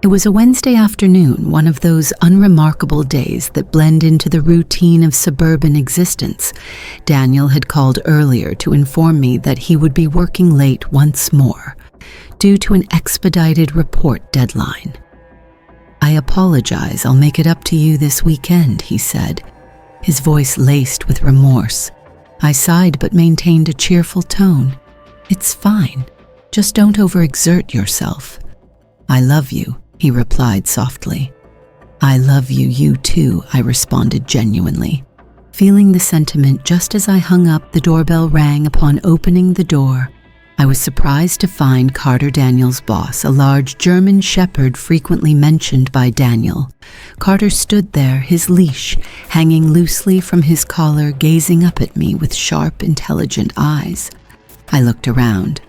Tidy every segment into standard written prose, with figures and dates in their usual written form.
It was a Wednesday afternoon, one of those unremarkable days that blend into the routine of suburban existence. Daniel had called earlier to inform me that he would be working late once more, due to an expedited report deadline. "I apologize, I'll make it up to you this weekend," he said, his voice laced with remorse. I sighed but maintained a cheerful tone. "It's fine, just don't overexert yourself." "I love you," he replied softly. "I love you, you too," I responded genuinely. Feeling the sentiment just as I hung up, the doorbell rang. Upon opening the door, I was surprised to find Carter, Daniel's boss, a large German shepherd frequently mentioned by Daniel. Carter stood there, his leash hanging loosely from his collar, gazing up at me with sharp, intelligent eyes. I looked around,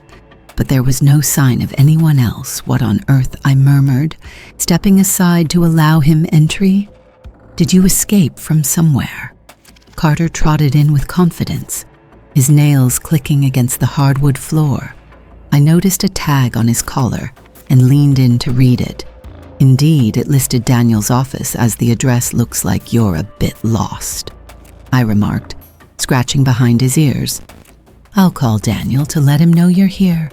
but there was no sign of anyone else. "What on earth?" I murmured, stepping aside to allow him entry. "Did you escape from somewhere?" Carter trotted in with confidence, his nails clicking against the hardwood floor. I noticed a tag on his collar and leaned in to read it. Indeed, it listed Daniel's office as the address. "Looks like you're a bit lost," I remarked, scratching behind his ears. "I'll call Daniel to let him know you're here."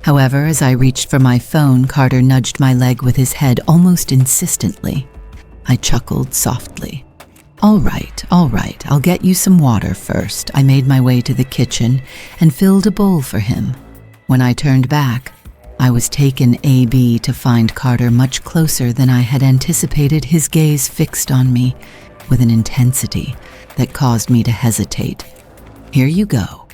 However, as I reached for my phone, Carter nudged my leg with his head almost insistently. I chuckled softly. All right, I'll get you some water first." I made my way to the kitchen and filled a bowl for him. When I turned back, I was taken aback to find Carter much closer than I had anticipated, his gaze fixed on me with an intensity that caused me to hesitate. "Here you go,"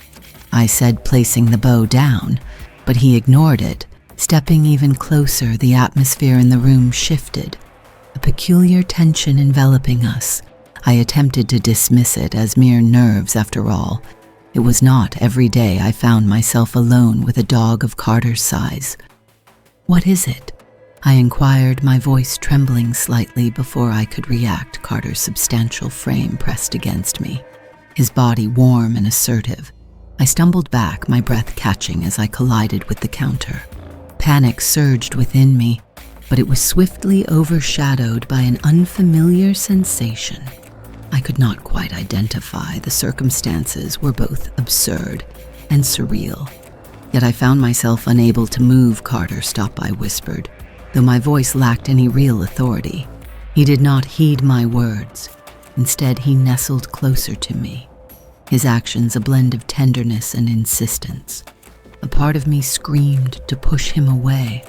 I said, placing the bow down, but he ignored it. Stepping even closer, the atmosphere in the room shifted, a peculiar tension enveloping us. I attempted to dismiss it as mere nerves. After all, it was not every day I found myself alone with a dog of Carter's size. "What is it?" I inquired, my voice trembling slightly. Before I could react, Carter's substantial frame pressed against me, his body warm and assertive. I stumbled back, my breath catching as I collided with the counter. Panic surged within me, but it was swiftly overshadowed by an unfamiliar sensation. I could not quite identify. The circumstances were both absurd and surreal. Yet I found myself unable to move. "Carter, stop," I whispered, though my voice lacked any real authority. He did not heed my words. Instead, he nestled closer to me, his actions a blend of tenderness and insistence. A part of me screamed to push him away,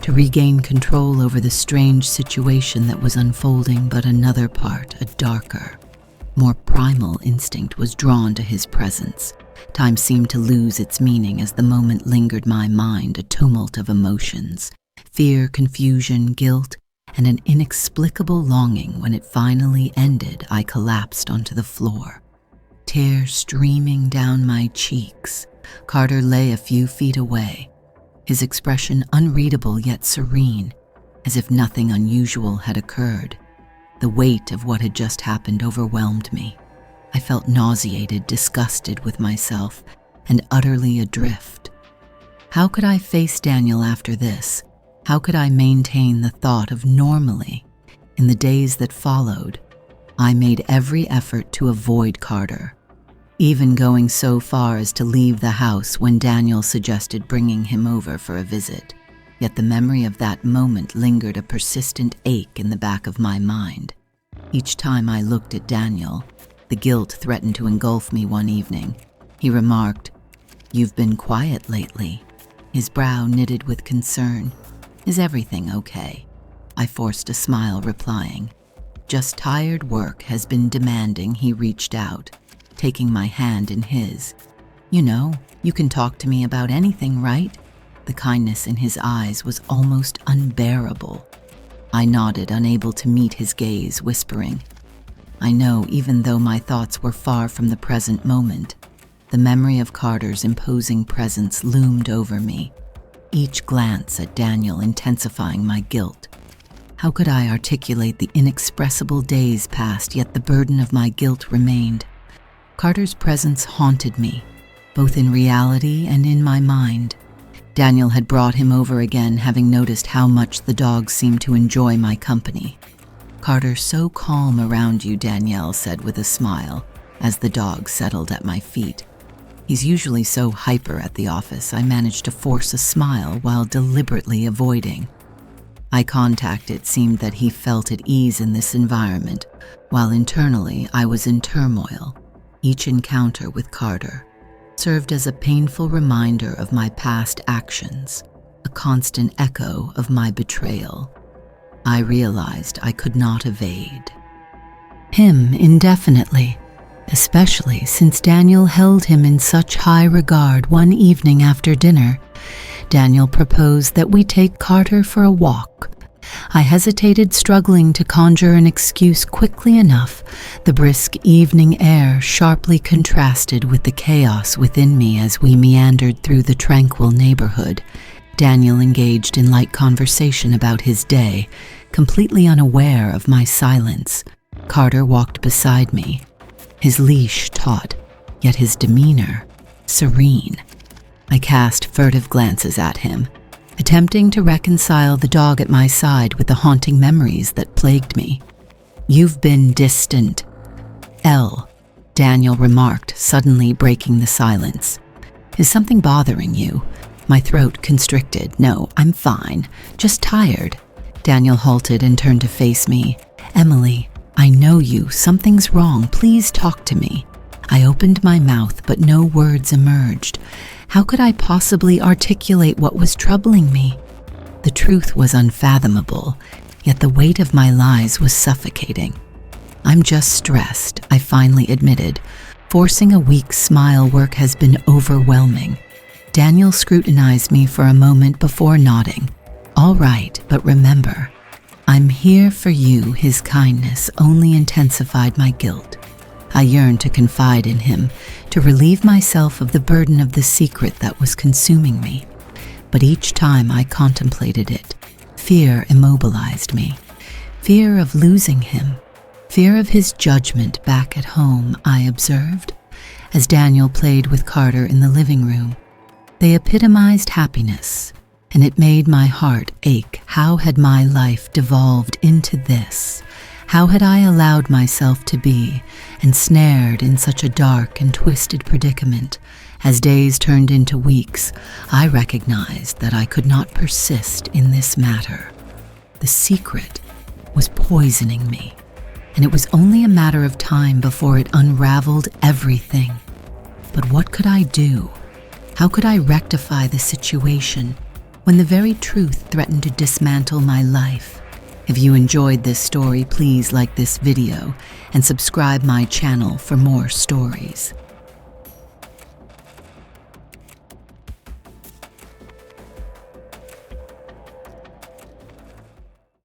to regain control over the strange situation that was unfolding, but another part, a darker, more primal instinct, was drawn to his presence. Time seemed to lose its meaning as the moment lingered my mind, a tumult of emotions, fear, confusion, guilt, and an inexplicable longing. When it finally ended, I collapsed onto the floor, tears streaming down my cheeks. Carter lay a few feet away, his expression unreadable yet serene, as if nothing unusual had occurred. The weight of what had just happened overwhelmed me. I felt nauseated, disgusted with myself, and utterly adrift. How could I face Daniel after this? How could I maintain the thought of normally? In the days that followed, I made every effort to avoid Carter, even going so far as to leave the house when Daniel suggested bringing him over for a visit. Yet the memory of that moment lingered, a persistent ache in the back of my mind. Each time I looked at Daniel, the guilt threatened to engulf me. One evening, he remarked, "You've been quiet lately," his brow knitted with concern. "Is everything okay?" I forced a smile, replying, "Just tired. Work has been demanding." He reached out, taking my hand in his. "You know, you can talk to me about anything, right?" The kindness in his eyes was almost unbearable. I nodded, unable to meet his gaze, whispering, "I know," even though my thoughts were far from the present moment. The memory of Carter's imposing presence loomed over me, each glance at Daniel intensifying my guilt. How could I articulate the inexpressible days passed, yet the burden of my guilt remained. Carter's presence haunted me, both in reality and in my mind. Daniel had brought him over again, having noticed how much the dog seemed to enjoy my company. "Carter's so calm around you," Danielle said with a smile, as the dog settled at my feet. "He's usually so hyper at the office, I managed to force a smile while deliberately avoiding." Eye contact, it seemed that he felt at ease in this environment, while internally I was in turmoil. Each encounter with Carter served as a painful reminder of my past actions, a constant echo of my betrayal. I realized I could not evade him indefinitely, especially since Daniel held him in such high regard. One evening after dinner, Daniel proposed that we take Carter for a walk. I hesitated, struggling to conjure an excuse quickly enough. The brisk evening air sharply contrasted with the chaos within me as we meandered through the tranquil neighborhood. Daniel engaged in light conversation about his day, completely unaware of my silence. Carter walked beside me, his leash taut, yet his demeanor serene. I cast furtive glances at him, attempting to reconcile the dog at my side with the haunting memories that plagued me. "You've been distant, Daniel remarked, suddenly breaking the silence. "Is something bothering you?" My throat constricted. "No, I'm fine, just tired." Daniel halted and turned to face me. "Emily, I know you. Something's wrong. Please talk to me." I opened my mouth, but no words emerged. How could I possibly articulate what was troubling me? The truth was unfathomable, yet the weight of my lies was suffocating. "I'm just stressed," I finally admitted. Forcing a weak smile. "Work has been overwhelming." Daniel scrutinized me for a moment before nodding. "All right, but remember, I'm here for you." His kindness only intensified my guilt. I yearned to confide in him, to relieve myself of the burden of the secret that was consuming me. But each time I contemplated it, fear immobilized me. Fear of losing him. Fear of his judgment back at home, I observed, as Daniel played with Carter in the living room. They epitomized happiness, and it made my heart ache. How had my life devolved into this? How had I allowed myself to be ensnared in such a dark and twisted predicament? As days turned into weeks, I recognized that I could not persist in this matter. The secret was poisoning me, and it was only a matter of time before it unraveled everything. But what could I do? How could I rectify the situation when the very truth threatened to dismantle my life? If you enjoyed this story, please like this video and subscribe my channel for more stories.